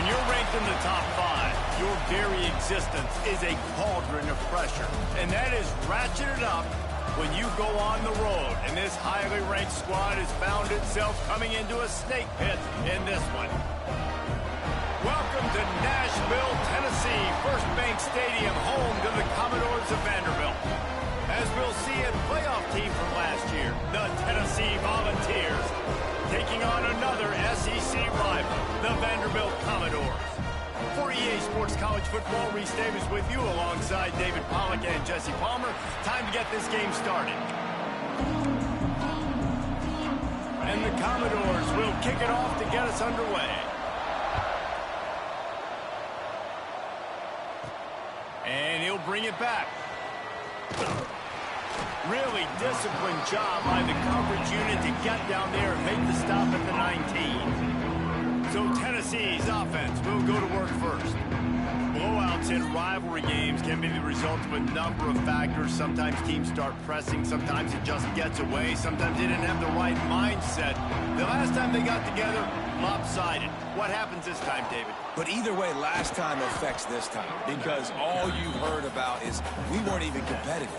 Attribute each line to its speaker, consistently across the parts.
Speaker 1: When you're ranked in the top 5, your very existence is a cauldron of pressure. And that is ratcheted up when you go on the road. And this highly ranked squad has found itself coming into a snake pit in this one. Welcome to Nashville, Tennessee, First Bank Stadium, home to the Commodores of Vanderbilt. As we'll see, a playoff team from last year, the Tennessee Volunteers, taking on another SEC rival, the Vanderbilt Commodores. For EA Sports College Football, Reese Davis with you alongside David Pollack and Jesse Palmer. Time to get this game started. And the Commodores will kick it off to get us underway. And he'll bring it back. Really disciplined job by the coverage unit to get down there and make the stop at the 19. So Tennessee's offense will go to work first. Blowouts in rivalry games can be the result of a number of factors. Sometimes teams start pressing. Sometimes it just gets away. Sometimes they didn't have the right mindset. The last time they got together, lopsided. What happens this time, David?
Speaker 2: But either way, last time affects this time because all you've heard about is we weren't even competitive.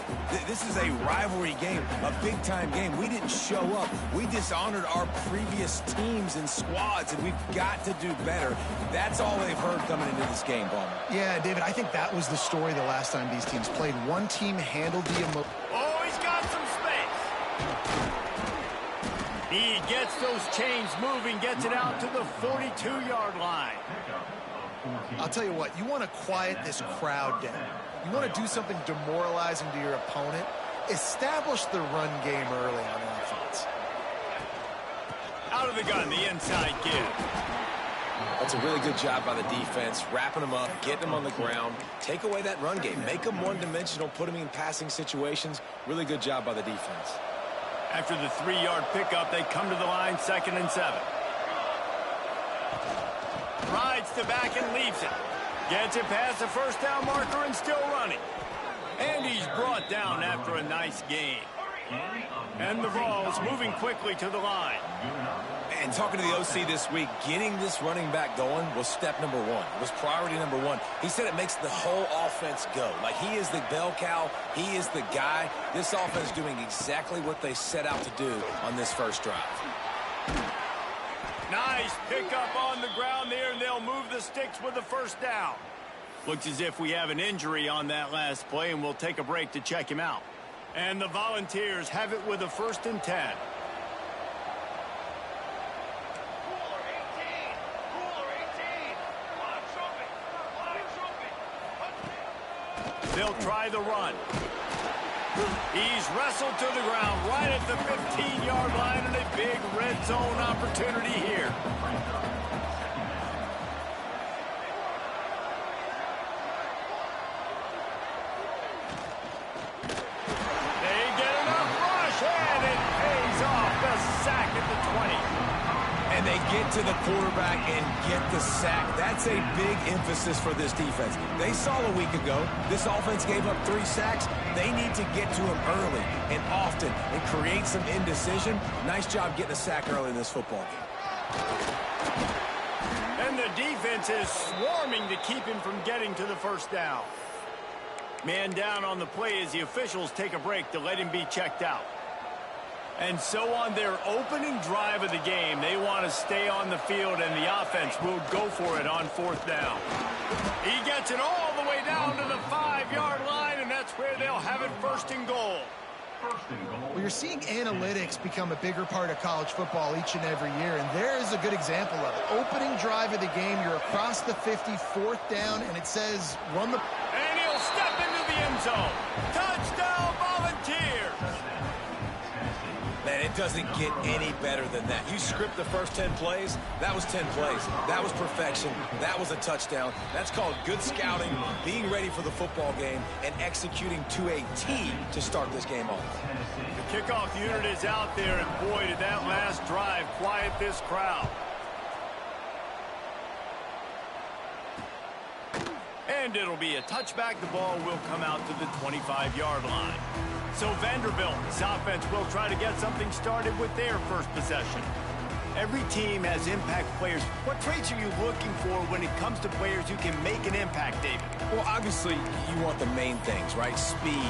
Speaker 2: This is a rivalry game, a big-time game. We didn't show up. We dishonored our previous teams and squads, and we've got to do better. That's all they've heard coming into this game, Palmer.
Speaker 3: Yeah, David, I think that was the story the last time these teams played. One team handled the emotion.
Speaker 1: Oh, he's got some space. He gets those chains moving, gets it out to the 42-yard line.
Speaker 3: I'll tell you what, you want to quiet this crowd down. You want to do something demoralizing to your opponent. Establish the run game early on offense.
Speaker 1: Out of the gun, the inside give.
Speaker 2: That's a really good job by the defense, wrapping them up, getting them on the ground. Take away that run game. Make them one-dimensional, put them in passing situations. Really good job by the defense.
Speaker 1: After the 3-yard pickup, they come to the line, 2nd and 7. Rides to back and leaves it. Gets it past the first down marker and still running. And he's brought down after a nice gain. And the ball's moving quickly to the line.
Speaker 2: And talking to the OC this week, getting this running back going was step number 1. It was priority number 1. He said it makes the whole offense go. Like he is the bell cow. He is the guy. This offense is doing exactly what they set out to do on this first drive.
Speaker 1: Nice pickup on the ground there, and they'll move the sticks with the first down. Looks as if we have an injury on that last play, and we'll take a break to check him out. And the Volunteers have it with a 1st and 10. They'll try the run. He's wrestled to the ground right at the 15-yard line, and a big red zone opportunity here. They get enough rush, and it pays off. The sack at the 20.
Speaker 2: And they get to the quarterback and get the sack. That's a big emphasis for this defense. They saw a week ago, this offense gave up 3 sacks. They need to get to him early and often and create some indecision. Nice job getting a sack early in this football game.
Speaker 1: And the defense is swarming to keep him from getting to the first down. Man down on the play as the officials take a break to let him be checked out. And so on their opening drive of the game, they want to stay on the field, and the offense will go for it on 4th down. He gets it all the way down to the 5-yard line, and that's where they'll have it 1st and goal.
Speaker 3: Well, you're seeing analytics become a bigger part of college football each and every year, and there is a good example of it. Opening drive of the game, you're across the 50, 4th down, and it says run the...
Speaker 1: And he'll step into the end zone. Touchdown, Volunteers!
Speaker 2: Man, it doesn't get any better than that. You script the first 10 plays, that was 10 plays. That was perfection. That was a touchdown. That's called good scouting, being ready for the football game, and executing to a T to start this game off.
Speaker 1: The kickoff unit is out there, and boy, did that last drive quiet this crowd. And it'll be a touchback. The ball will come out to the 25-yard line. So Vanderbilt's offense will try to get something started with their first possession. Every team has impact players. What traits are you looking for when it comes to players who can make an impact, David?
Speaker 2: Well, obviously, you want the main things, right? Speed,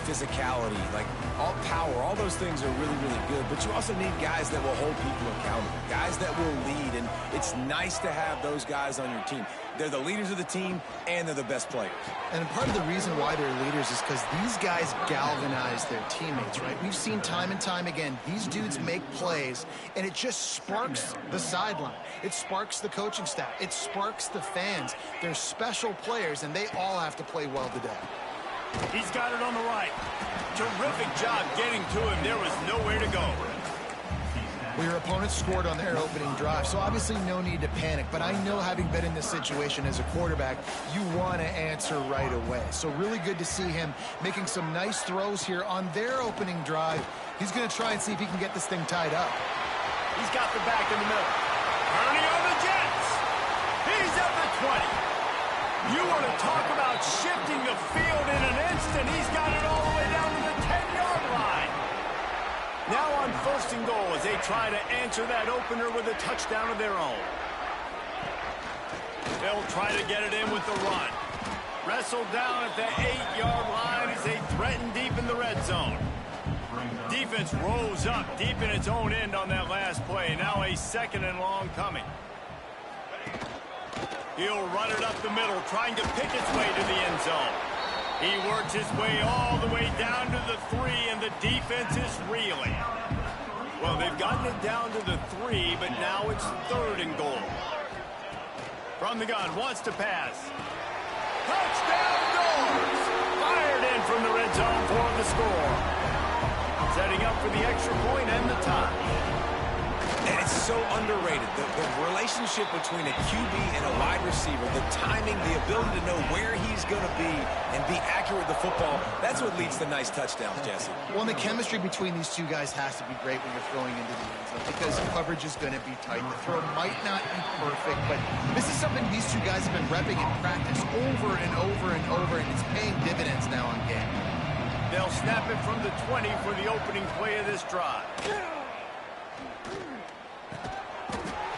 Speaker 2: physicality, like all power, all those things are really, really good. But you also need guys that will hold people accountable, guys that will lead. And it's nice to have those guys on your team. They're the leaders of the team, and they're the best players.
Speaker 3: And part of the reason why they're leaders is because these guys galvanize their teammates, right? We've seen time and time again, these dudes make plays, and it just sparks the sideline. It sparks the coaching staff. It sparks the fans. They're special players, and they all have to play well today.
Speaker 1: He's got it on the right. Terrific job getting to him. There was nowhere to go.
Speaker 3: Well, your opponent scored on their opening drive, so obviously no need to panic. But I know, having been in this situation as a quarterback, you want to answer right away. So really good to see him making some nice throws here on their opening drive. He's going to try and see if he can get this thing tied up.
Speaker 1: He's got the back in the middle. Turning on the Jets. He's at the 20. You want to talk about shifting the field in an instant. He's got it all the way down to the 10-yard line. Now on 1st and goal as they try to answer that opener with a touchdown of their own. They'll try to get it in with the run. Wrestled down at the 8-yard line as they threaten deep in the red zone. Defense rose up deep in its own end on that last play. Now a 2nd and long coming. He'll run it up the middle, trying to pick its way to the end zone. He works his way all the way down to the 3, and the defense is reeling. Well, they've gotten it down to the 3, but now it's 3rd and goal. From the gun, wants to pass. Touchdown goals! Fired in from the red zone for the score. Setting up for the extra point and the tie.
Speaker 2: And it's so underrated. The relationship between a QB and a wide receiver, the timing, the ability to know where he's going to be and be accurate with the football, that's what leads to nice touchdowns, Jesse.
Speaker 3: Well, the chemistry between these two guys has to be great when you're throwing into the end zone, because coverage is going to be tight. The throw might not be perfect, but this is something these two guys have been repping in practice over and over and over, and it's paying dividends now on game.
Speaker 1: They'll snap it from the 20 for the opening play of this drive.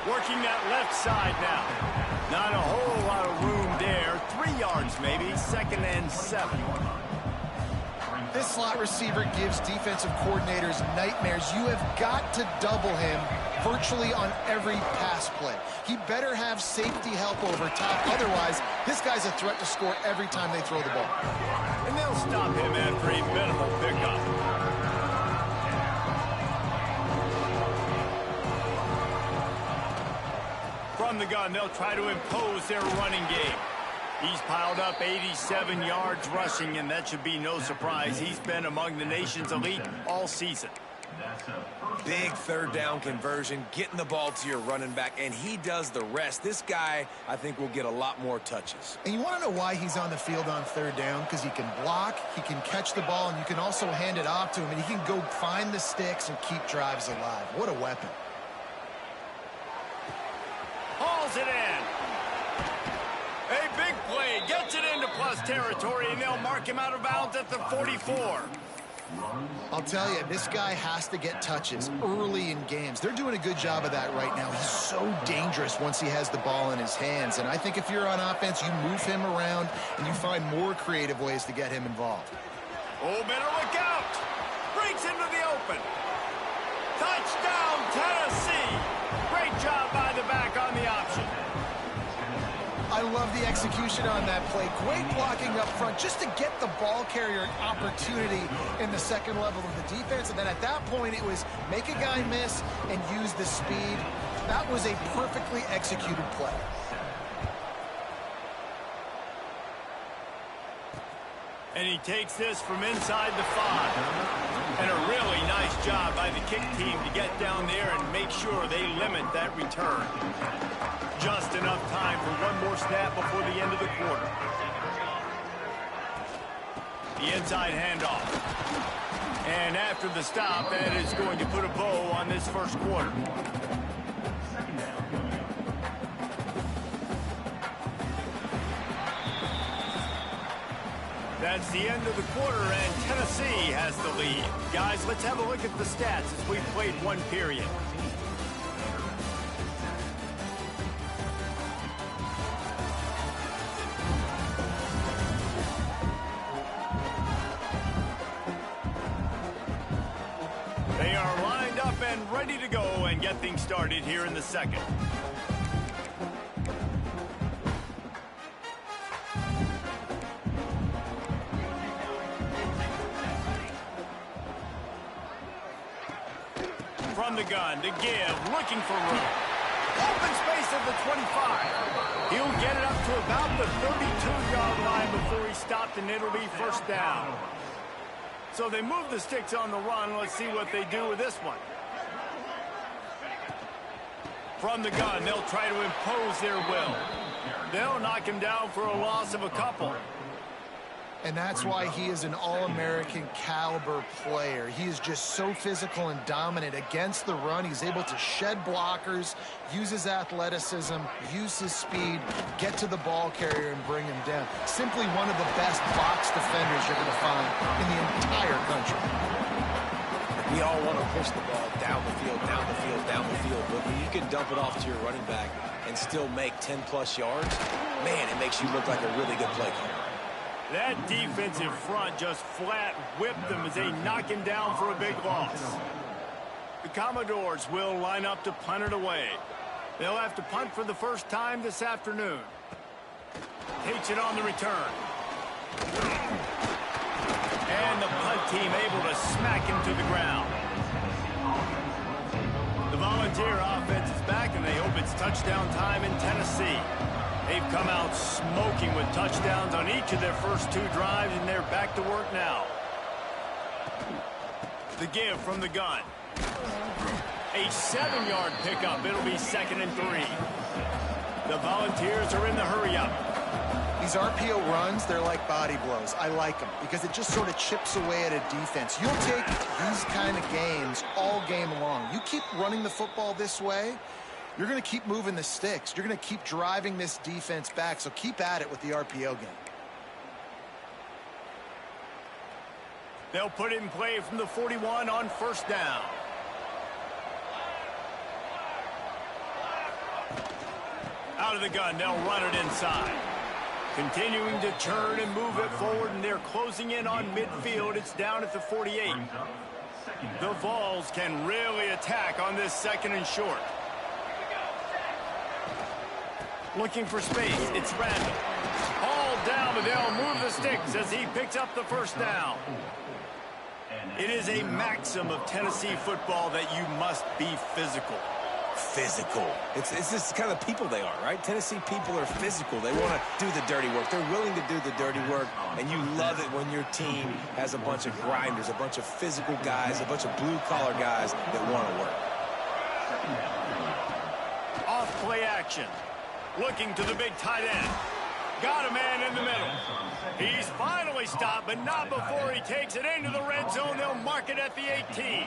Speaker 1: Working that left side now. Not a whole lot of room there. 3 yards maybe. 2nd and 7.
Speaker 3: This slot receiver gives defensive coordinators nightmares. You have got to double him virtually on every pass play. He better have safety help over top. Otherwise, this guy's a threat to score every time they throw the ball.
Speaker 1: And they'll stop him after a minimal pickup. From the gun, they'll try to impose their running game. He's piled up 87 yards rushing, and that should be no surprise. He's been among the nation's elite all season.
Speaker 2: Big 3rd down conversion, getting the ball to your running back, and he does the rest. This guy, I think, will get a lot more touches.
Speaker 3: And you want to know why he's on the field on 3rd down? Because he can block, he can catch the ball, and you can also hand it off to him, and he can go find the sticks and keep drives alive. What a weapon.
Speaker 1: Hauls it in. A big play. Gets it into plus territory, and they'll mark him out of bounds at the 44.
Speaker 3: I'll tell you, this guy has to get touches early in games. They're doing a good job of that right now. He's so dangerous once he has the ball in his hands. And I think if you're on offense, you move him around and you find more creative ways to get him involved.
Speaker 1: Oh, better look out. Breaks into the open. Touchdown, Tennessee. Great job by the back on the option.
Speaker 3: I love the execution on that play. Great blocking up front just to get the ball carrier an opportunity in the 2nd level of the defense. And then at that point, it was make a guy miss and use the speed. That was a perfectly executed play.
Speaker 1: And he takes this from inside the 5. And a really nice job by the kick team to get down there and make sure they limit that return. Just enough time for one more snap before the end of the quarter. The inside handoff. And after the stop, that is going to put a bow on this 1st quarter. That's the end of the quarter, and Tennessee has the lead. Guys, let's have a look at the stats as we've played one period. ready to go and get things started here in the second. From the gun to give, looking for room. Open space at the 25. He'll get it up to about the 32-yard line before he stopped, and it'll be first down. So they move the sticks on the run. Let's see what they do with this one. From the gun, they'll try to impose their will. They'll knock him down for a loss of a couple.
Speaker 3: And that's why he is an All-American caliber player. He is just so physical and dominant against the run. He's able to shed blockers, use his athleticism, use his speed, get to the ball carrier and bring him down. Simply one of the best box defenders you're going to find in the entire country.
Speaker 2: We all want to push the ball down the field, down the field, down the field. But when you can dump it off to your running back and still make 10-plus yards, man, it makes you look like a really good play caller.
Speaker 1: That defensive front just flat whipped them as they knock him down for a big loss. The Commodores will line up to punt it away. They'll have to punt for the first time this afternoon. Takes it on the return. And the punt team able to smack him to the ground. The Volunteer offense is back, and they hope it's touchdown time in Tennessee. They've come out smoking with touchdowns on each of their first two drives, and they're back to work now. The give from the gun. A 7-yard pickup. It'll be 2nd and 3. The Volunteers are in the hurry-up.
Speaker 3: These RPO runs, they're like body blows. I like them because it just sort of chips away at a defense. You'll take these kind of games all game long. You keep running the football this way, you're going to keep moving the sticks. You're going to keep driving this defense back, so keep at it with the RPO game.
Speaker 1: They'll put it in play from the 41 on first down. Out of the gun, they'll run it inside. Continuing to turn and move it forward, and they're closing in on midfield. It's down at the 48. The Vols can really attack on this 2nd and short. Looking for space. It's Randall. All down, but they'll move the sticks as he picks up the first down. It is a maxim of Tennessee football that you must be physical.
Speaker 2: Physical. It's just kind of people they are, right? Tennessee people are physical. They want to do the dirty work. They're willing to do the dirty work, and you love it when your team has a bunch of grinders, a bunch of physical guys, a bunch of blue-collar guys that want to work.
Speaker 1: Off play action. Looking to the big tight end. Got a man in the middle. He's finally stopped, but not before he takes it into the red zone. They'll mark it at the 18.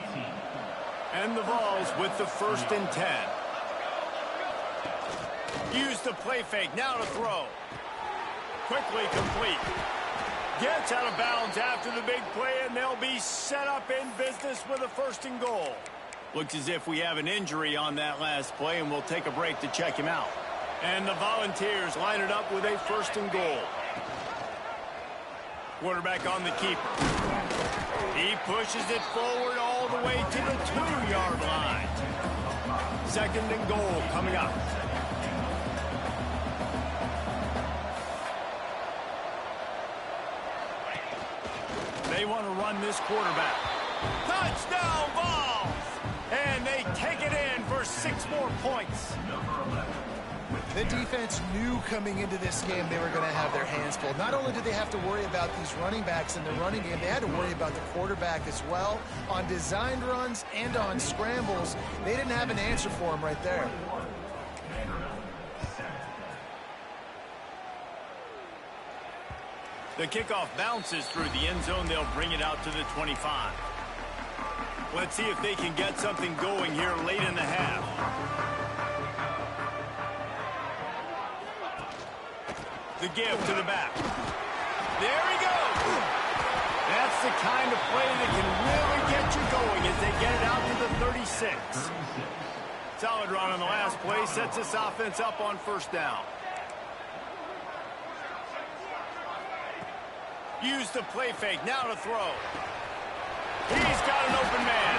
Speaker 1: And the Vols with the 1st and 10. Use the play fake. Now to throw. Quickly complete. Gets out of bounds after the big play, and they'll be set up in business with a 1st and goal. Looks as if we have an injury on that last play, and we'll take a break to check him out. And the Volunteers line it up with a 1st and goal. Quarterback on the keeper. He pushes it forward all the way to the 2-yard line. 2nd and goal coming up. They want to run this quarterback. Touchdown, Vols! And they take it in for 6 more points.
Speaker 3: The defense knew coming into this game they were going to have their hands full. Not only did they have to worry about these running backs in the running game, they had to worry about the quarterback as well. On designed runs and on scrambles, they didn't have an answer for him right there.
Speaker 1: The kickoff bounces through the end zone. They'll bring it out to the 25. Let's see if they can get something going here late in the half. The give to the back. There he goes. That's the kind of play that can really get you going as they get it out to the 36. Solid run on the last play. Sets this offense up on 1st down. Use the play fake. Now to throw. He's got an open man.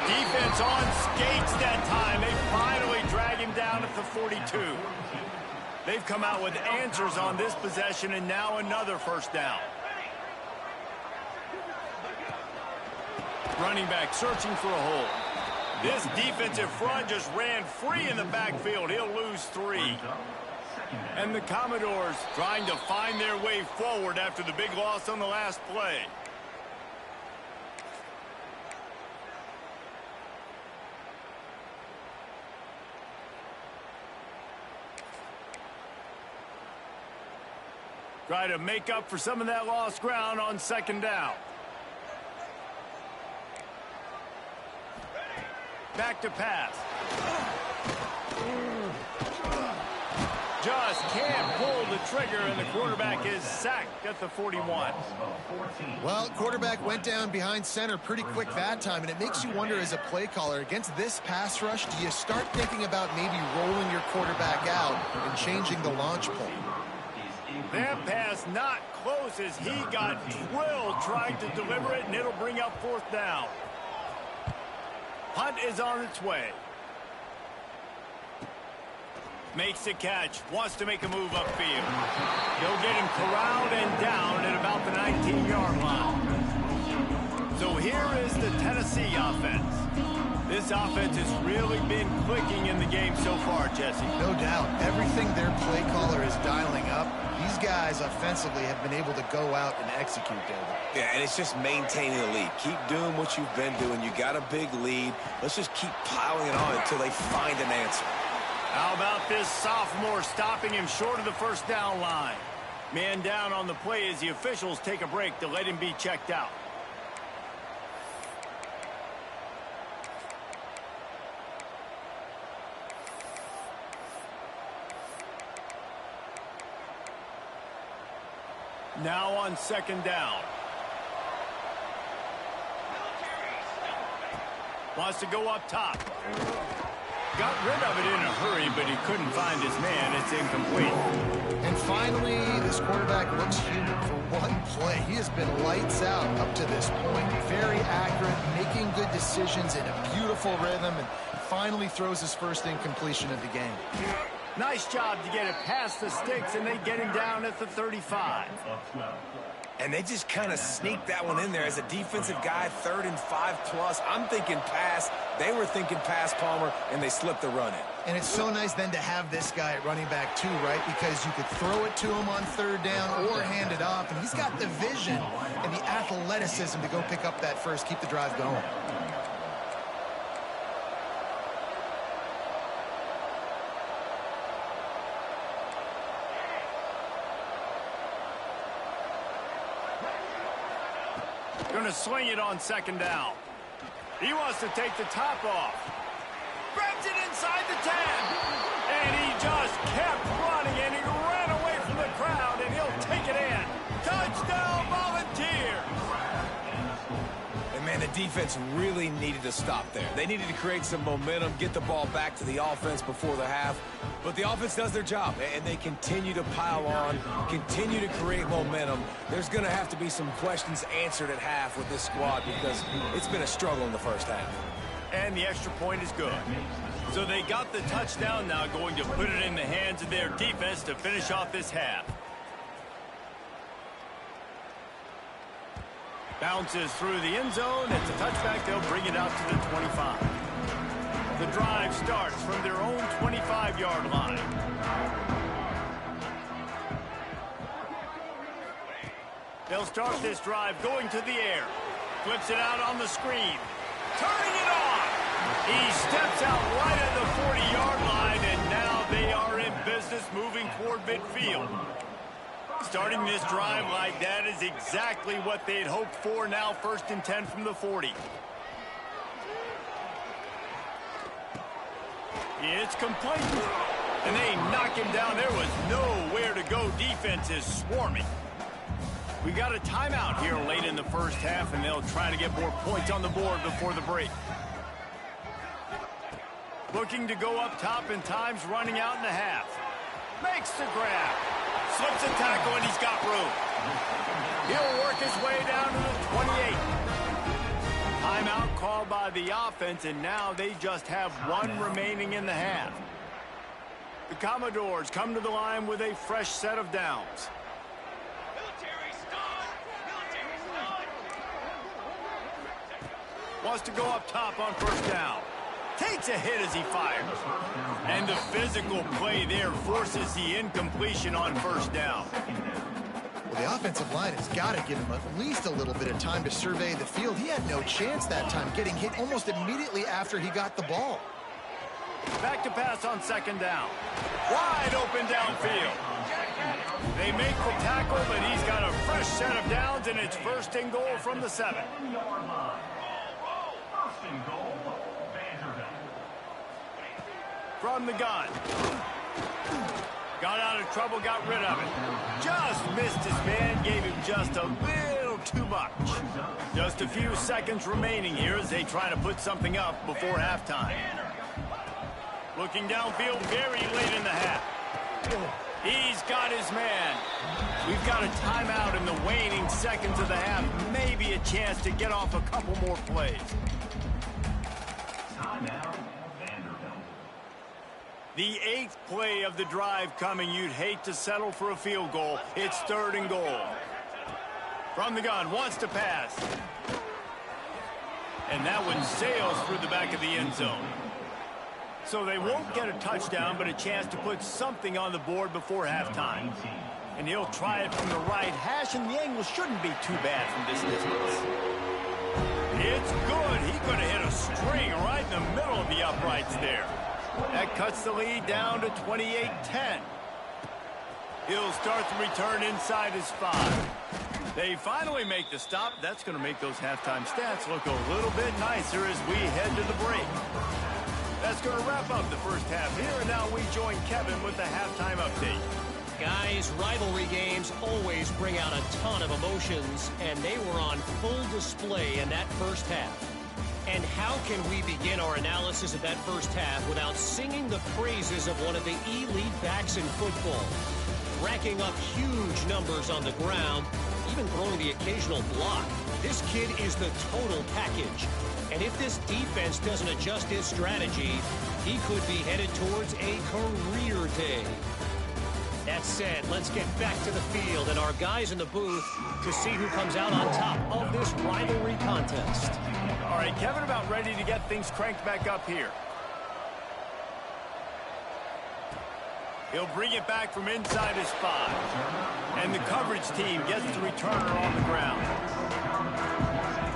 Speaker 1: Defense on skates that time. They finally drag him down at the 42. They've come out with answers on this possession, and now another first down. Running back searching for a hole. This defensive front just ran free in the backfield. He'll lose 3. And the Commodores trying to find their way forward after the big loss on the last play. Try to make up for some of that lost ground on second down. Back to pass. Just can't pull the trigger, and the quarterback is sacked at the 41.
Speaker 3: Well, quarterback went down behind center pretty quick that time, and it makes you wonder as a play caller, against this pass rush, do you start thinking about maybe rolling your quarterback out and changing the launch point?
Speaker 1: That pass not close as he got drilled trying to deliver it, and it'll bring up fourth down. Punt is on its way. Makes the catch. Wants to make a move upfield. He'll get him corralled and down at about the 19-yard line. So here is the Tennessee offense. This offense has really been clicking in the game so far, Jesse.
Speaker 3: No doubt. Everything their play caller is dialing up, these guys offensively have been able to go out and execute, David.
Speaker 2: Yeah, and it's just maintaining the lead. Keep doing what you've been doing. You got a big lead. Let's just keep piling it on until they find an answer.
Speaker 1: How about this sophomore stopping him short of the first down line? Man down on the play as the officials take a break to let him be checked out. Now on second down. Wants to go up top. Got rid of it in a hurry, but he couldn't find his man. It's incomplete.
Speaker 3: And finally, this quarterback looks human for one play. He has been lights out up to this point. Very accurate, making good decisions in a beautiful rhythm, and finally throws his first incompletion of the game.
Speaker 1: Nice job to get it past the sticks, and they get him down at the 35.
Speaker 2: And they just kind of sneaked that one in there as a defensive guy, 3rd and 5+. I'm thinking pass. They were thinking pass, Palmer, and they slipped the run in.
Speaker 3: And it's so nice then to have this guy at running back too, right? Because you could throw it to him on 3rd down or hand it off, and he's got the vision and the athleticism to go pick up that first, keep the drive going.
Speaker 1: Going to swing it on second down. He wants to take the top off. Grabs it inside the 10. And he just kept running, and he ran away from the crowd, and he'll take it in. Touchdown, Volunteers!
Speaker 2: And, man, the defense really needed to stop there. They needed to create some momentum, get the ball back to the offense before the half. But the offense does their job, and they continue to pile on, continue to create momentum. There's going to have to be some questions answered at half with this squad because it's been a struggle in the first half.
Speaker 1: And the extra point is good. So they got the touchdown, now going to put it in the hands of their defense to finish off this half. Bounces through the end zone. It's a touchback. They'll bring it out to the 25. The drive starts from their own 25-yard line. They'll start this drive going to the air. Flips it out on the screen. Turning it on. He steps out right at the 40-yard line, and now they are in business moving toward midfield. Starting this drive like that is exactly what they'd hoped for. Now 1st and 10 from the 40. It's complete. And they knock him down. There was nowhere to go. Defense is swarming. We got a timeout here late in the first half, and they'll try to get more points on the board before the break. Looking to go up top, and time's running out in the half. Makes the grab. Slips a tackle, and he's got room. He'll work his way down to the 28. called by the offense, and now they just have one remaining in the half. The Commodores come to the line with a fresh set of downs. Wants to go up top on first down. Takes a hit as he fires. And the physical play there forces the incompletion on first down.
Speaker 3: Well, the offensive line has got to give him at least a little bit of time to survey the field. He had no chance that time, getting hit almost immediately after he got the ball.
Speaker 1: Back to pass on second down. Wide open downfield. They make the tackle, but he's got a fresh set of downs, and it's first and goal from the 7. From the gun. Got out of trouble, got rid of it. Just missed his man, gave him just a little too much. Just a few seconds remaining here as they try to put something up before halftime. Looking downfield very late in the half. He's got his man. We've got a timeout in the waning seconds of the half. Maybe a chance to get off a couple more plays. The 8th play of the drive coming. You'd hate to settle for a field goal. It's 3rd and goal. From the gun, wants to pass. And that one sails through the back of the end zone. So they won't get a touchdown, but a chance to put something on the board before halftime. And he'll try it from the right hash, and the angle shouldn't be too bad from this distance. It's good. He could have hit a string right in the middle of the uprights there. That cuts the lead down to 28-10. He'll start the return inside his 5. They finally make the stop. That's going to make those halftime stats look a little bit nicer as we head to the break. That's going to wrap up the first half here, and now we join Kevin with the halftime update.
Speaker 4: Guys, rivalry games always bring out a ton of emotions, and they were on full display in that first half. And how can we begin our analysis of that first half without singing the praises of one of the elite backs in football? Racking up huge numbers on the ground, even throwing the occasional block. This kid is the total package. And if this defense doesn't adjust his strategy, he could be headed towards a career day. That said, let's get back to the field and our guys in the booth to see who comes out on top of this rivalry contest.
Speaker 1: All right, Kevin, about ready to get things cranked back up here. He'll bring it back from inside his 5. And the coverage team gets the returner on the ground.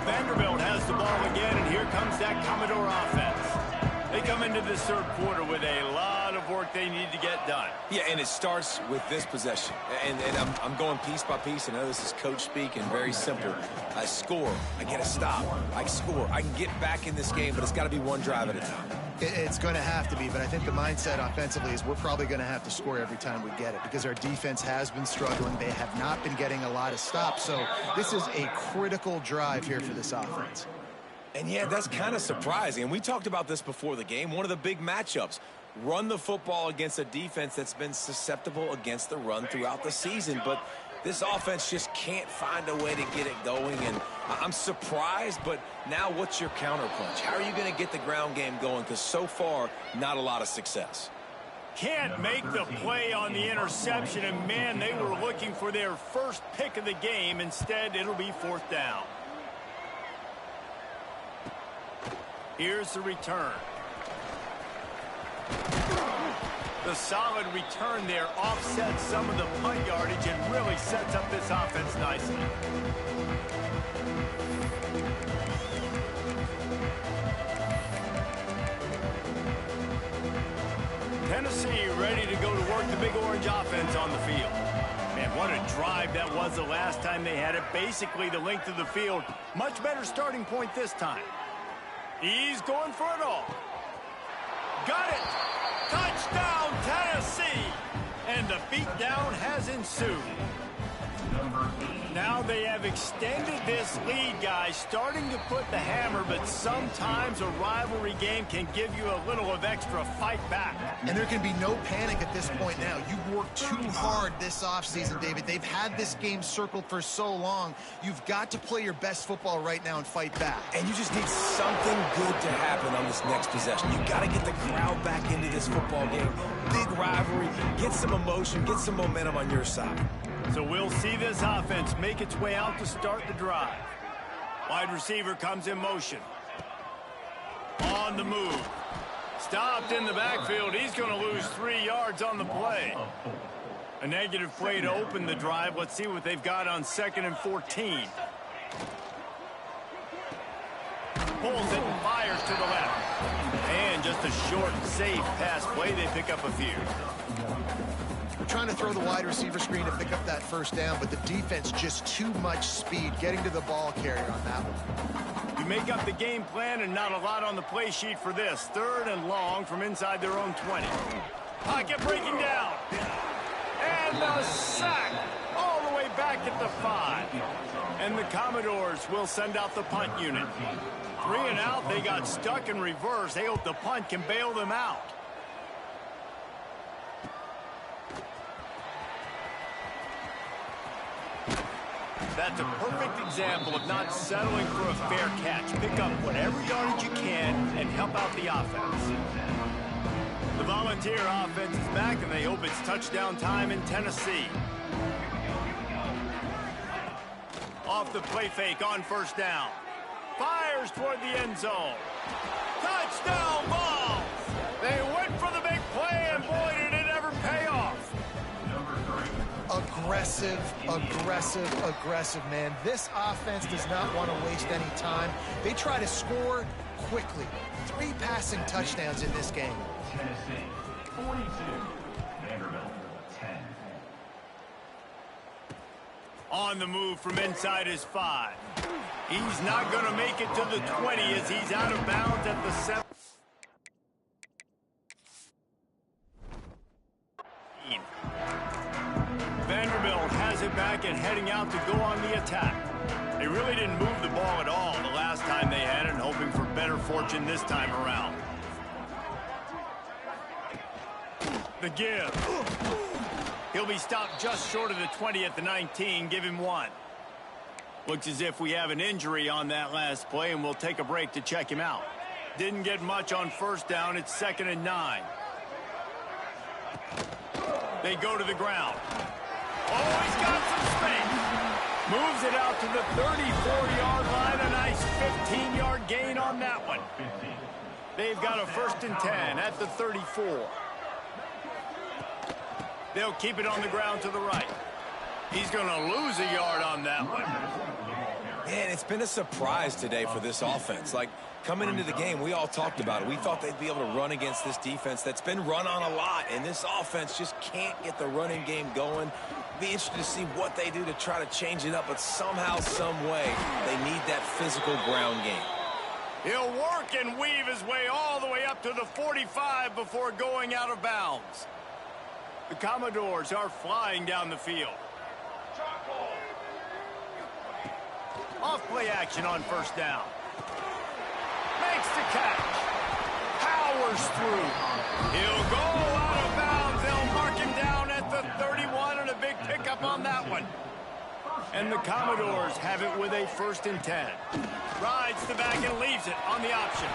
Speaker 1: Vanderbilt has the ball again, and here comes that Commodore offense. They come into this third quarter with a lot of work they need to get done.
Speaker 2: Yeah, and it starts with this possession. And I'm going piece by piece. I know this is coach speak and very simple. I score. I get a stop. I score. I can get back in this game, but it's got to be one drive at a time.
Speaker 3: It's going to have to be, but I think the mindset offensively is we're probably going to have to score every time we get it because our defense has been struggling. They have not been getting a lot of stops, so this is a critical drive here for this offense.
Speaker 2: And, yeah, that's kind of surprising. And we talked about this before the game, one of the big matchups. Run the football against a defense that's been susceptible against the run throughout the season. But this offense just can't find a way to get it going. And I'm surprised, but now what's your counterpunch? How are you going to get the ground game going? Because so far, not a lot of success.
Speaker 1: Can't make the play on the interception. And, man, they were looking for their first pick of the game. Instead, it'll be 4th down. Here's the return. The solid return there offsets some of the punt yardage and really sets up this offense nicely. Tennessee ready to go to work the Big Orange offense on the field. Man, what a drive that was the last time they had it. Basically the length of the field. Much better starting point this time. He's going for it all. Got it. Touchdown, Tennessee. And the beatdown has ensued. Now they have extended this lead, guys, starting to put the hammer, but sometimes a rivalry game can give you a little of extra fight back.
Speaker 3: And there can be no panic at this point now. You've worked too hard this offseason, David. They've had this game circled for so long. You've got to play your best football right now and fight back.
Speaker 2: And you just need something good to happen on this next possession. You got to get the crowd back into this football game. Big rivalry. Get some emotion. Get some momentum on your side.
Speaker 1: So we'll see this offense make its way out to start the drive. Wide receiver comes in motion. On the move. Stopped in the backfield. He's going to lose 3 yards on the play. A negative play to open the drive. Let's see what they've got on 2nd and 14. Pulls it and fires to the left. And just a short, safe pass play. They pick up a few.
Speaker 3: Trying to throw the wide receiver screen to pick up that first down, but the defense just too much speed getting to the ball carrier on that one.
Speaker 1: You make up the game plan and not a lot on the play sheet for this. 3rd and long from inside their own 20. Pocket breaking down. And the sack all the way back at the 5. And the Commodores will send out the punt unit. 3 and out, they got stuck in reverse. They hope the punt can bail them out. That's a perfect example of not settling for a fair catch. Pick up whatever yardage you can and help out the offense. The Volunteer offense is back, and they hope it's touchdown time in Tennessee. Off the play fake on 1st down. Fires toward the end zone. Touchdown Vols! They went for the big play, and boy, did it ever pay off.
Speaker 3: Aggressive, aggressive, aggressive, man. This offense does not want to waste any time. They try to score quickly. 3 passing touchdowns in this game.
Speaker 5: Tennessee, 42. Vanderbilt, 10.
Speaker 1: On the move from inside his 5. He's not going to make it to the 20 as he's out of bounds at the 7. Vanderbilt has it back and heading out to go on the attack. They really didn't move the ball at all the last time they had it, and hoping for better fortune this time around. The give. He'll be stopped just short of the 20 at the 19. Give him 1. Looks as if we have an injury on that last play, and we'll take a break to check him out. Didn't get much on 1st down. It's 2nd and 9. They go to the ground. Oh, he's got some space. Moves it out to the 34-yard line. A nice 15-yard gain on that one. They've got a 1st and 10 at the 34. They'll keep it on the ground to the right. He's going to lose a yard on that one.
Speaker 2: Man, it's been a surprise today for this offense. Like, coming into the game, we all talked about it. We thought they'd be able to run against this defense that's been run on a lot, and this offense just can't get the running game going. Be interested to see what they do to try to change it up, but somehow, some way, they need that physical ground game.
Speaker 1: He'll work and weave his way all the way up to the 45 before going out of bounds. The Commodores are flying down the field. Off play action on 1st down. Makes the catch. Powers through. He'll go out of bounds. They'll mark him down at the 31, and a big pickup on that one. And the Commodores have it with a 1st and 10. Rides the back and leaves it on the option.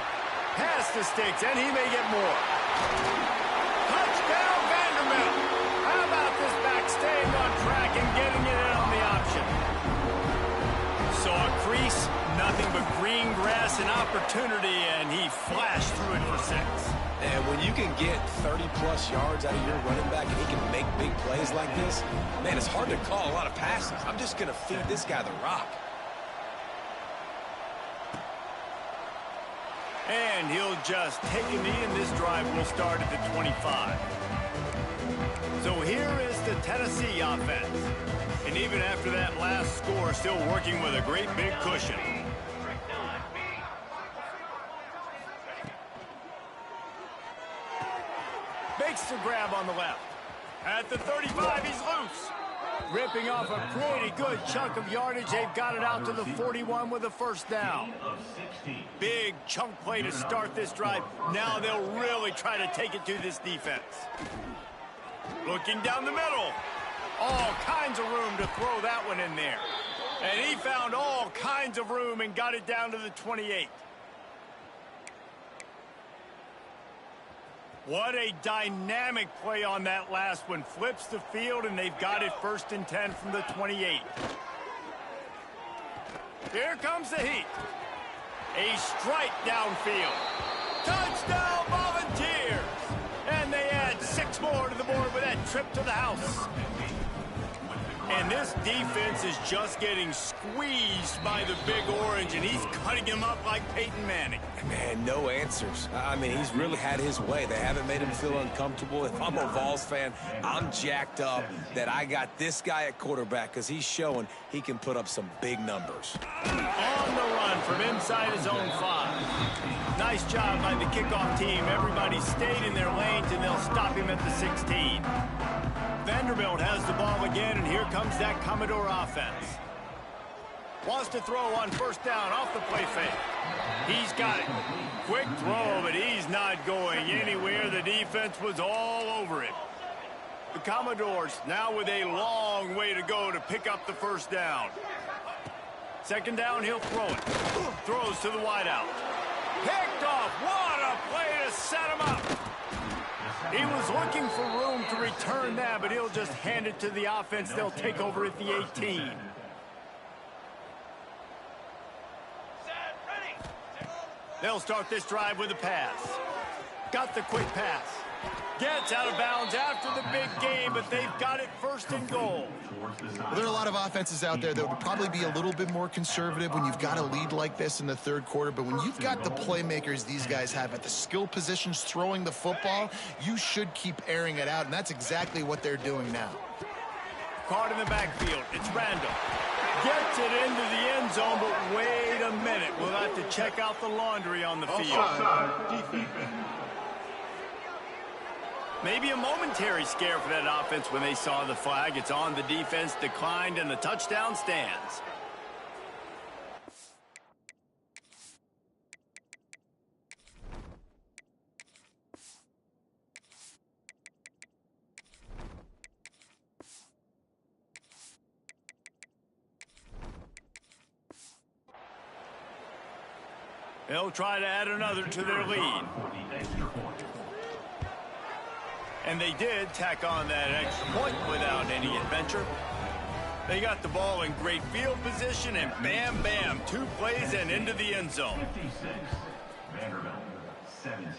Speaker 1: Pass the sticks, and he may get more. Touchdown, Vanderbilt. How about this back staying on track and getting it in on the option? Saw a crease, nothing but green grass and opportunity, and he flashed through it for 6.
Speaker 2: And when you can get 30-plus yards out of your running back and he can make big plays like this, man, it's hard to call a lot of passes. I'm just going to feed this guy the rock.
Speaker 1: And he'll just take a knee, and this drive will start at the 25. So here is the Tennessee offense. And even after that last score, still working with a great big cushion. Makes the grab on the left. At the 35, he's loose. Ripping off a pretty good chunk of yardage. They've got it out to the 41 with a first down. Big chunk play to start this drive. Now they'll really try to take it to this defense. Looking down the middle. All kinds of room to throw that one in there. And he found all kinds of room and got it down to the 28. What a dynamic play on that last one. Flips the field, and they've got it 1st and 10 from the 28. Here comes the heat. A strike downfield. Touchdown, Volunteers! And they add 6 more to the board with that trip to the house. And this defense is just getting squeezed by the Big Orange, and he's cutting him up like Peyton Manning.
Speaker 2: Man, no answers. I mean, he's really had his way. They haven't made him feel uncomfortable. If I'm a Vols fan, I'm jacked up that I got this guy at quarterback because he's showing he can put up some big numbers.
Speaker 1: On the run from inside his own 5. Nice job by the kickoff team. Everybody stayed in their lanes, and they'll stop him at the 16. Vanderbilt has the ball again, and here comes that Commodore offense. Wants to throw on first down off the play fake. He's got it. Quick throw, but he's not going anywhere. The defense was all over it. The Commodores now with a long way to go to pick up the first down. 2nd down, he'll throw it. Throws to the wideout. Picked off. What a play to set him up. He was looking for room to return that, but he'll just hand it to the offense. They'll take over at the 18. They'll start this drive with a pass. Got the quick pass. Gets out of bounds after the big game, but they've got it 1st and goal.
Speaker 3: Well, there are a lot of offenses out there that would probably be a little bit more conservative when you've got a lead like this in the 3rd quarter. But when you've got the playmakers these guys have at the skill positions throwing the football, you should keep airing it out, and that's exactly what they're doing now.
Speaker 1: Caught in the backfield. It's Randall. Gets it into the end zone, but wait a minute. We'll have to check out the laundry on the field. Maybe a momentary scare for that offense when they saw the flag. It's on the defense, declined, and the touchdown stands. They'll try to add another to their lead. And they did tack on that extra point without any adventure. They got the ball in great field position, and bam, bam, 2 plays and into the end zone.
Speaker 5: 56, Vanderbilt, 17.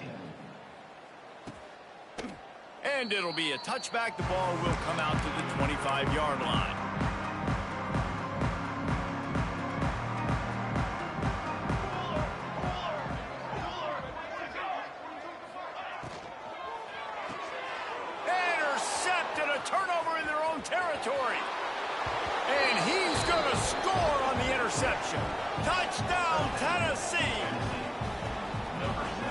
Speaker 1: And it'll be a touchback. The ball will come out to the 25-yard line. Turnover in their own territory. And he's going to score on the interception. Touchdown, Tennessee.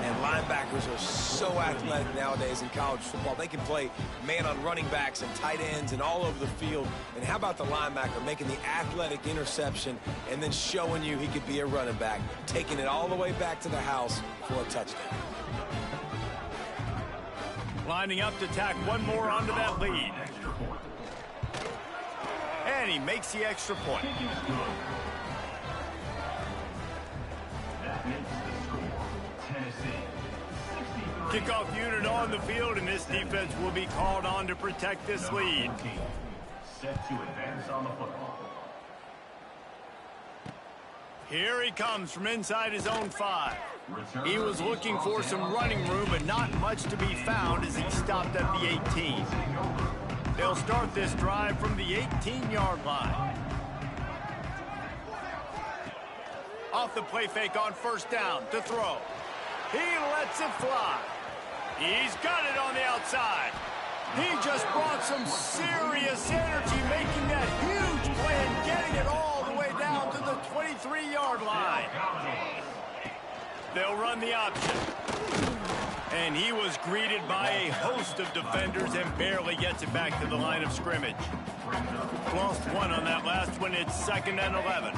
Speaker 2: And linebackers are so athletic nowadays in college football. They can play man on running backs and tight ends and all over the field. And how about the linebacker making the athletic interception and then showing you he could be a running back, taking it all the way back to the house for a touchdown.
Speaker 1: Lining up to tack one more onto that lead. And he makes the extra point.
Speaker 5: That makes the score. Tennessee, 63.
Speaker 1: Kickoff unit on the field, and this defense will be called on to protect this lead.
Speaker 5: Set to advance on the football.
Speaker 1: Here he comes from inside his own 5. He was looking for some running room, but not much to be found as he stopped at the 18. They'll start this drive from the 18-yard line. Off the play fake on first down to throw. He lets it fly. He's got it on the outside. He just brought some serious energy, making that huge play and getting it all the way down to the 23-yard line. They'll run the option. And he was greeted by a host of defenders and barely gets it back to the line of scrimmage. Lost one on that last one. It's 2nd and 11.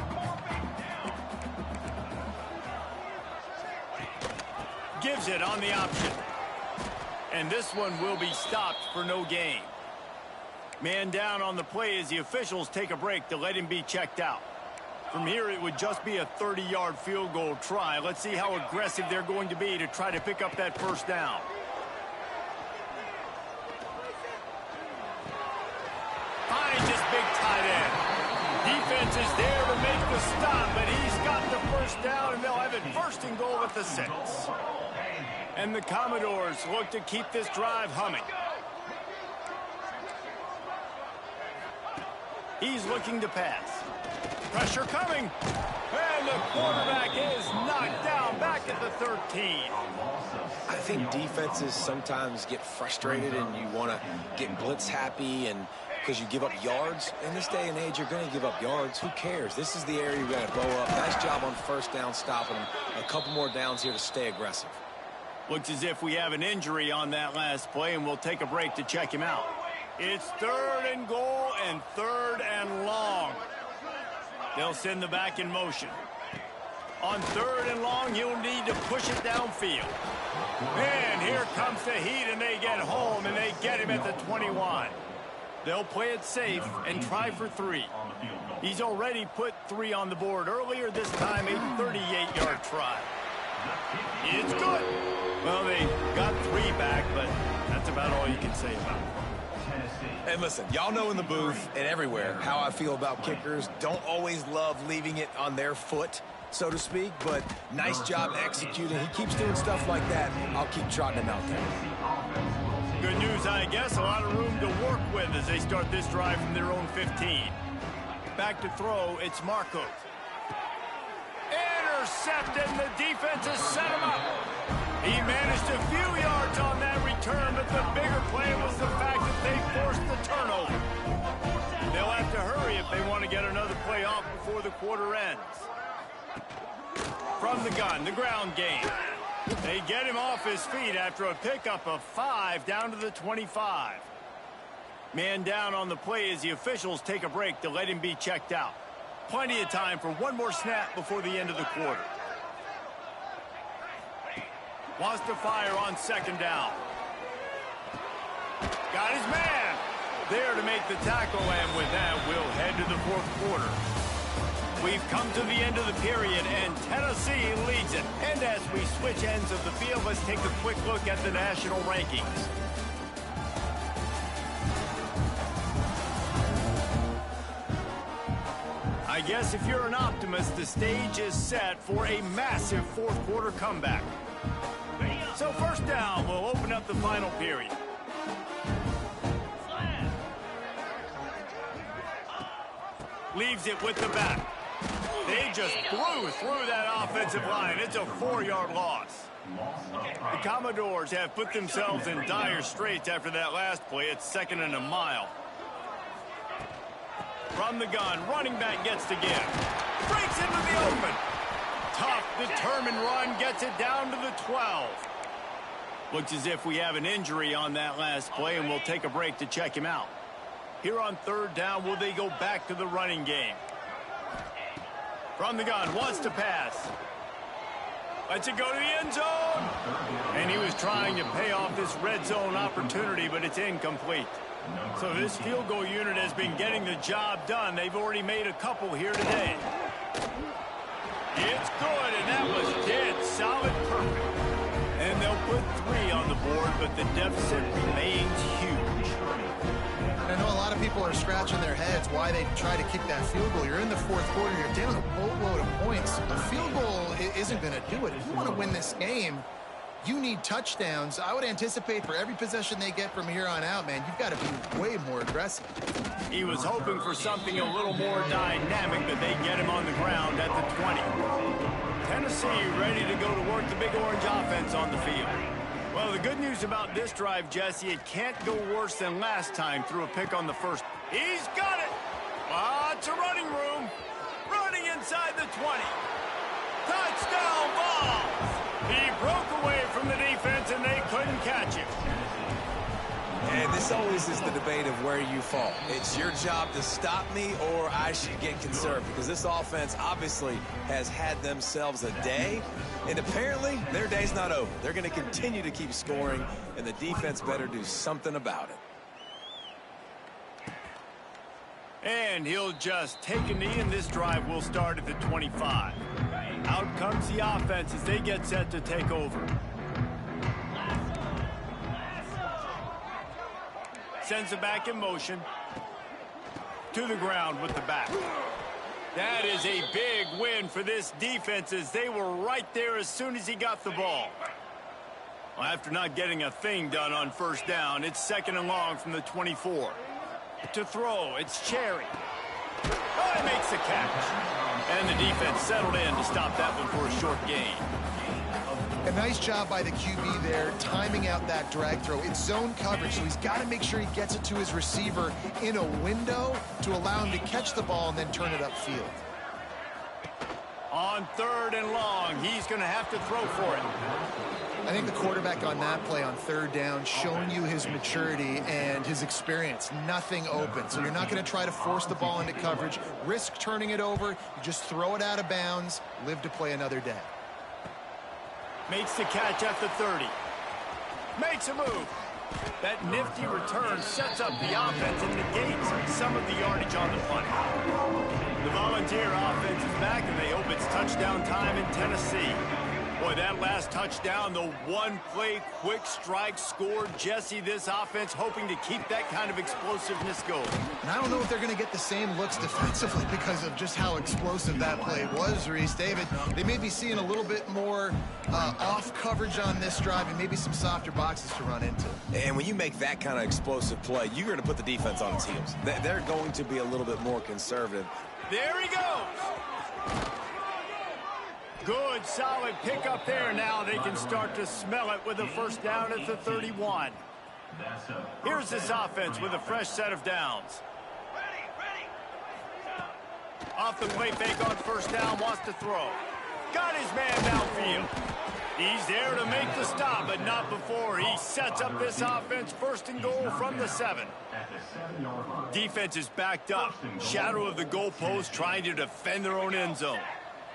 Speaker 1: Gives it on the option. And this one will be stopped for no gain. Man down on the play as the officials take a break to let him be checked out. From here, it would just be a 30-yard field goal try. Let's see how aggressive they're going to be to try to pick up that first down. Finds this big tight end. Defense is there to make the stop, but he's got the first down, and they'll have it 1st and goal at the 6. And the Commodores look to keep this drive humming. He's looking to pass. Pressure coming. And the quarterback is knocked down back at the 13.
Speaker 2: I think defenses sometimes get frustrated and you want to get blitz happy and because you give up yards. In this day and age, you're going to give up yards. Who cares? This is the area you're going to blow up. Nice job on 1st down stopping them. A couple more downs here to stay aggressive.
Speaker 1: Looks as if we have an injury on that last play, and we'll take a break to check him out. It's 3rd and goal and 3rd and long. They'll send the back in motion. On 3rd and long, he'll need to push it downfield. And here comes the heat, and they get home, and they get him at the 21. They'll play it safe and try for 3. He's already put 3 on the board earlier, this time a 38-yard try. It's good. Well, they got 3 back, but that's about all you can say about it.
Speaker 2: And listen, y'all know in the booth and everywhere how I feel about kickers. Don't always love leaving it on their foot, so to speak, but nice job executing. He keeps doing stuff like that. I'll keep trotting him out there.
Speaker 1: Good news, I guess. A lot of room to work with as they start this drive from their own 15. Back to throw, it's Marcos. Intercepted, and the defense has set him up. He managed a few yards on that return, but the bigger play was the fact that they forced the turnover. They'll have to hurry if they want to get another play off before the quarter ends. From the gun, the ground game. They get him off his feet after a pickup of 5 down to the 25. Man down on the play as the officials take a break to let him be checked out. Plenty of time for one more snap before the end of the quarter. Wants to fire on 2nd down. Got his man. There to make the tackle, and with that, we'll head to the 4th quarter. We've come to the end of the period, and Tennessee leads it. And as we switch ends of the field, let's take a quick look at the national rankings. I guess if you're an optimist, the stage is set for a massive 4th quarter comeback. So 1st down, we'll open up the final period. Leaves it with the back. They just blew through that offensive line. It's a 4-yard loss. The Commodores have put themselves in dire straits after that last play. It's 2nd and a mile. From the gun, running back gets to give. Breaks into the open. Tough, determined run, gets it down to the 12. Looks as if we have an injury on that last play, and we'll take a break to check him out. Here on 3rd down, will they go back to the running game? From the gun, wants to pass. Lets it go to the end zone. And he was trying to pay off this red zone opportunity, but it's incomplete. So this field goal unit has been getting the job done. They've already made a couple here today. It's good, and that was dead solid perfect. And they'll put 3 on the board, but the deficit remains huge.
Speaker 3: I know a lot of people are scratching their heads why they try to kick that field goal. You're in the 4th quarter. You're down a boatload of points. A field goal isn't going to do it. If you want to win this game, you need touchdowns. I would anticipate for every possession they get from here on out, man, you've got to be way more aggressive.
Speaker 1: He was hoping for something a little more dynamic, but they get him on the ground at the 20. Tennessee ready to go to work the Big Orange offense on the field. Well, the good news about this drive, Jesse, it can't go worse than last time through a pick on the first. He's got it. Lots of running room. Running inside the 20. Touchdown ball. He broke away from the defense, and they
Speaker 2: And this always is the debate of where you fall. It's your job to stop me or I should get conserved, because this offense obviously has had themselves a day, and apparently their day's not over. They're going to continue to keep scoring, and the defense better do something about it.
Speaker 1: And he'll just take a knee, and this drive will start at the 25. Out comes the offense as they get set to take over. Sends it back in motion. To the ground with the back. That is a big win for this defense, as they were right there as soon as he got the ball. Well, after not getting a thing done on first down, it's 2nd and long from the 24. To throw, it's Cherry. Oh, he makes the catch. And the defense settled in to stop that one for a short gain.
Speaker 3: A nice job by the QB there, timing out that drag throw. It's zone coverage, so he's got to make sure he gets it to his receiver in a window to allow him to catch the ball and then turn it upfield.
Speaker 1: On 3rd and long, he's going to have to throw for it.
Speaker 3: I think the quarterback on that play on 3rd down showing you his maturity and his experience. Nothing open. So you're not going to try to force the ball into coverage, risk turning it over. You just throw it out of bounds, live to play another day.
Speaker 1: Makes the catch at the 30. Makes a move. That nifty return sets up the offense and negates some of the yardage on the punt. The Volunteer offense is back, and they hope it's touchdown time in Tennessee. Boy, that last touchdown, the one-play quick strike scored. Jesse, this offense hoping to keep that kind of explosiveness going.
Speaker 3: And I don't know if they're going to get the same looks defensively because of just how explosive that play was, Reese. David, they may be seeing a little bit more off coverage on this drive and maybe some softer boxes to run into.
Speaker 2: And when you make that kind of explosive play, you're going to put the defense on its heels. They're going to be a little bit more conservative.
Speaker 1: There he goes. Good, solid pick up there. Now they can start to smell it with a first down at the 31. Here's this offense with a fresh set of downs. Off the play fake on first down, wants to throw. Got his man downfield. He's there to make the stop, but not before he sets up this offense. 1st and goal from the 7. Defense is backed up. Shadow of the goalpost, trying to defend their own end zone.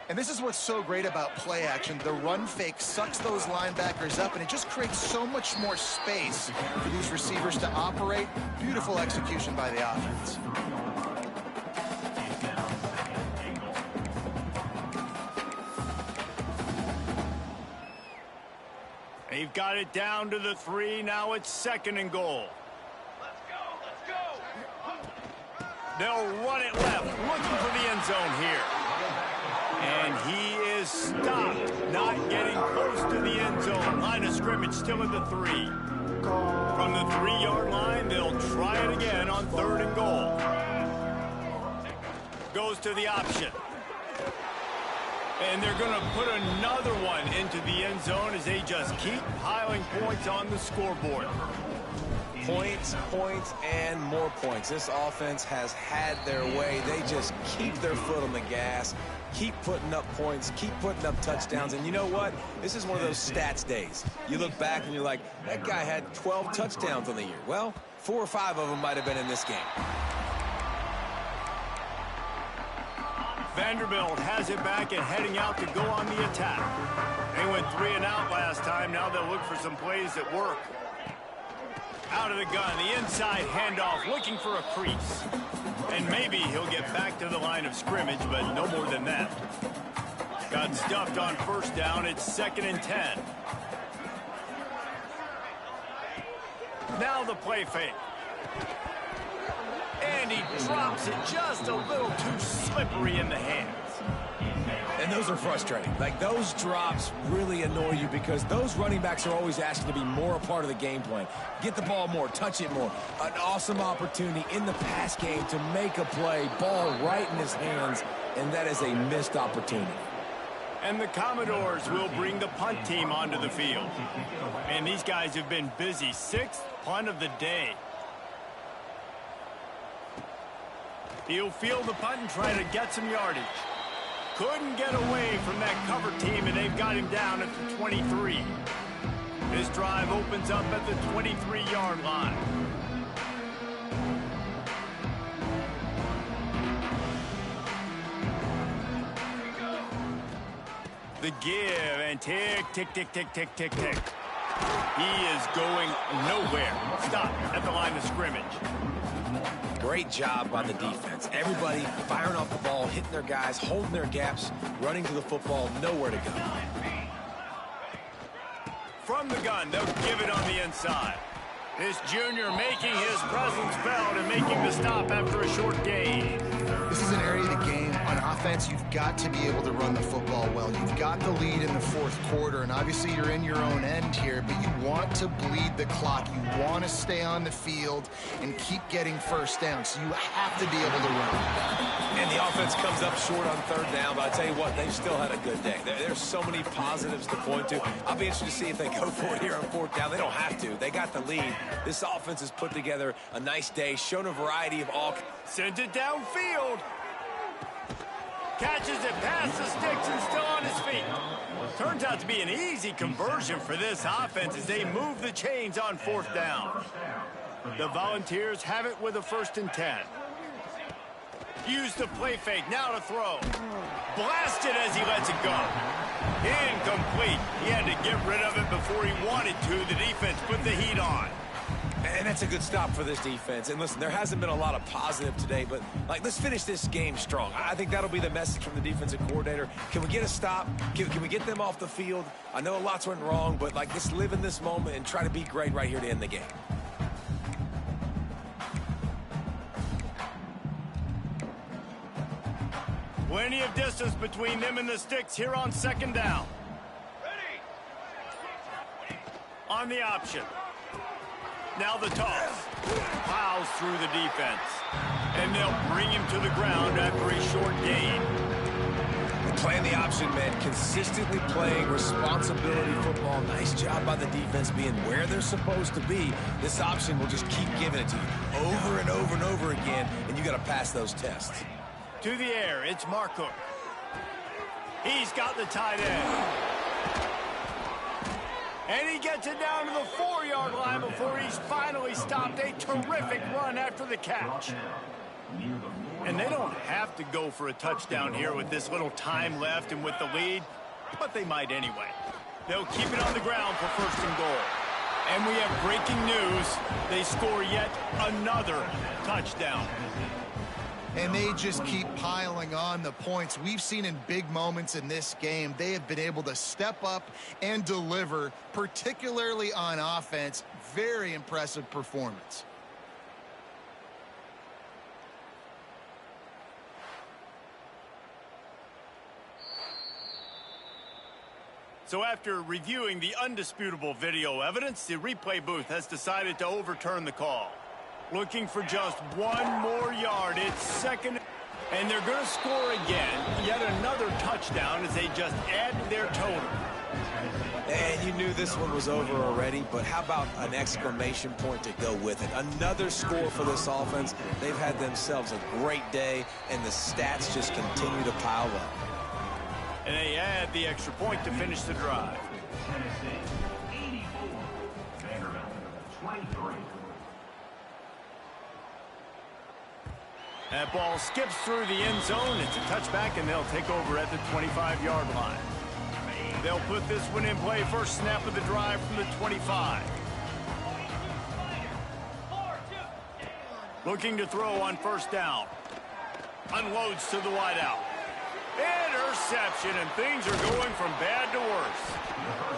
Speaker 3: And this is what's so great about play action. The run fake sucks those linebackers up, and it just creates so much more space for these receivers to operate. Beautiful execution by the offense.
Speaker 1: They've got it down to the 3. Now it's 2nd and goal. Let's go. They'll run it left, looking for the end zone here. And he is stopped, not getting close to the end zone. Line of scrimmage still at the 3. From the 3-yard line, they'll try it again on 3rd and goal. Goes to the option. And they're going to put another one into the end zone as they just keep piling points on the scoreboard.
Speaker 2: Points, points, and more points. This offense has had their way. They just keep their foot on the gas, keep putting up points, keep putting up touchdowns. And you know what? This is one of those stats days. You look back and you're like, that guy had 12 touchdowns on the year. Well, 4 or 5 of them might have been in this game.
Speaker 1: Vanderbilt has it back and heading out to go on the attack. They went 3 and out last time. Now they'll look for some plays that work. Out of the gun, the inside handoff, looking for a crease. And maybe he'll get back to the line of scrimmage, but no more than that. Got stuffed on first down. It's 2nd and 10. Now the play fake. And he drops it just a little too slippery in the hands.
Speaker 2: And those are frustrating. Like, those drops really annoy you because those running backs are always asking to be more a part of the game plan. Get the ball more, touch it more. An awesome opportunity in the pass game to make a play, ball right in his hands, and that is a missed opportunity.
Speaker 1: And the Commodores will bring the punt team onto the field. And these guys have been busy. 6th punt of the day. He'll field the punt and try to get some yardage. Couldn't get away from that cover team, and they've got him down at the 23. This drive opens up at the 23-yard line. The give and tick, tick, tick, tick, tick, tick, tick. He is going nowhere. Stop at the line of scrimmage.
Speaker 2: Great job by the defense. Everybody firing off the ball, hitting their guys, holding their gaps, running to the football, nowhere to go.
Speaker 1: From the gun, they'll give it on the inside. This junior making his presence felt and making the stop after a short gain.
Speaker 3: This is an area of the game. On offense, you've got to be able to run the football well. You've got the lead in the fourth quarter, and obviously you're in your own end here, but you want to bleed the clock. You want to stay on the field and keep getting first down, so you have to be able to run.
Speaker 2: And the offense comes up short on third down, but I tell you what, they've still had a good day. There's so many positives to point to. I'll be interested to see if they go for it here on fourth down. They don't have to. They got the lead. This offense has put together a nice day, shown a variety of all.
Speaker 1: Sends it downfield. Catches it past the sticks and still on his feet. Turns out to be an easy conversion for this offense as they move the chains on fourth down. The Volunteers have it with a 1st and 10. Use the play fake, now to throw. Blasted as he lets it go. Incomplete. He had to get rid of it before he wanted to. The defense put the heat on.
Speaker 2: And that's a good stop for this defense. And listen, there hasn't been a lot of positive today, but let's finish this game strong. I think that'll be the message from the defensive coordinator. Can we get a stop? Can we get them off the field? I know lots went wrong, but let's live in this moment and try to be great right here to end the game.
Speaker 1: Plenty of distance between them and the sticks here on 2nd down. On the option. Now the toss. Plows through the defense. And they'll bring him to the ground after a short gain.
Speaker 2: Playing the option, man. Consistently playing responsibility football. Nice job by the defense being where they're supposed to be. This option will just keep giving it to you over and over and over again, and you got to pass those tests.
Speaker 1: To the air, it's Marco. He's got the tight end. And he gets it down to the 4-yard line before he's finally stopped. A terrific run after the catch. And they don't have to go for a touchdown here with this little time left and with the lead, but they might anyway. They'll keep it on the ground for 1st and goal. And we have breaking news. They score yet another touchdown.
Speaker 3: And they just keep piling on the points. We've seen in big moments in this game, they have been able to step up and deliver, particularly on offense. Very impressive performance.
Speaker 1: So after reviewing the undisputable video evidence, the replay booth has decided to overturn the call. Looking for just one more yard. It's 2nd, and they're going to score again. Yet another touchdown as they just add to their total.
Speaker 2: And you knew this one was over already, but how about an exclamation point to go with it? Another score for this offense. They've had themselves a great day, and the stats just continue to pile up.
Speaker 1: And they add the extra point to finish the drive.
Speaker 5: Tennessee, 84. Vanderbilt, 23.
Speaker 1: That ball skips through the end zone. It's a touchback, and they'll take over at the 25-yard line. They'll put this one in play. First snap of the drive from the 25. Looking to throw on 1st down. Unloads to the wideout. Interception, and things are going from bad to worse.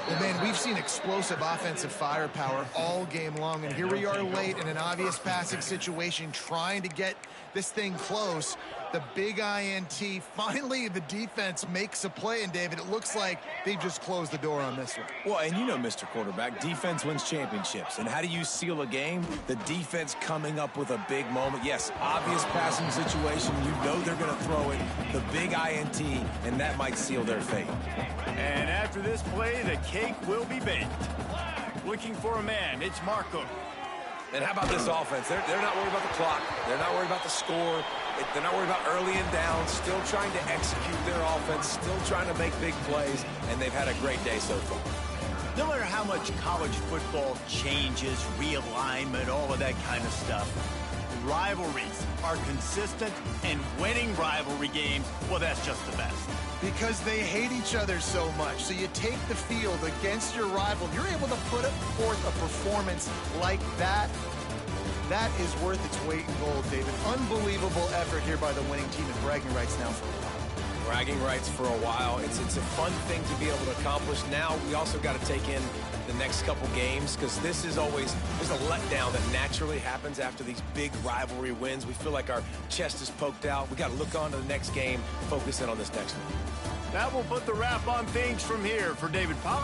Speaker 3: Well, man, we've seen explosive offensive firepower all game long, and here we are late in an obvious passing situation trying to get this thing close. The big INT. Finally, the defense makes a play, and David, it looks like they just closed the door on this one.
Speaker 2: Well, and you know, Mr. Quarterback, defense wins championships. And how do you seal a game? The defense coming up with a big moment. Yes, obvious passing situation. You know they're going to throw it. The big INT, and that might seal their fate.
Speaker 1: And after this play, the cake will be baked. Looking for a man. It's Marco.
Speaker 2: And how about this offense? They're not worried about the clock. They're not worried about the score. They're not worried about early and down. Still trying to execute their offense. Still trying to make big plays. And they've had a great day so far.
Speaker 1: No matter how much college football changes, realignment, all of that kind of stuff, rivalries are consistent and winning rivalry games, well, that's just the best.
Speaker 3: Because they hate each other so much. So you take the field against your rival. You're able to put forth a performance like that. That is worth its weight in gold, David. Unbelievable effort here by the winning team, and bragging rights now for a while.
Speaker 2: Bragging rights for a while. It's a fun thing to be able to accomplish. Now we also got to take in the next couple games, because this is always, there's a letdown that naturally happens after these big rivalry wins. We feel like our chest is poked out. We got to look on to the next game, focus in on this next one.
Speaker 1: That will put the wrap on things from here. For David Pollack.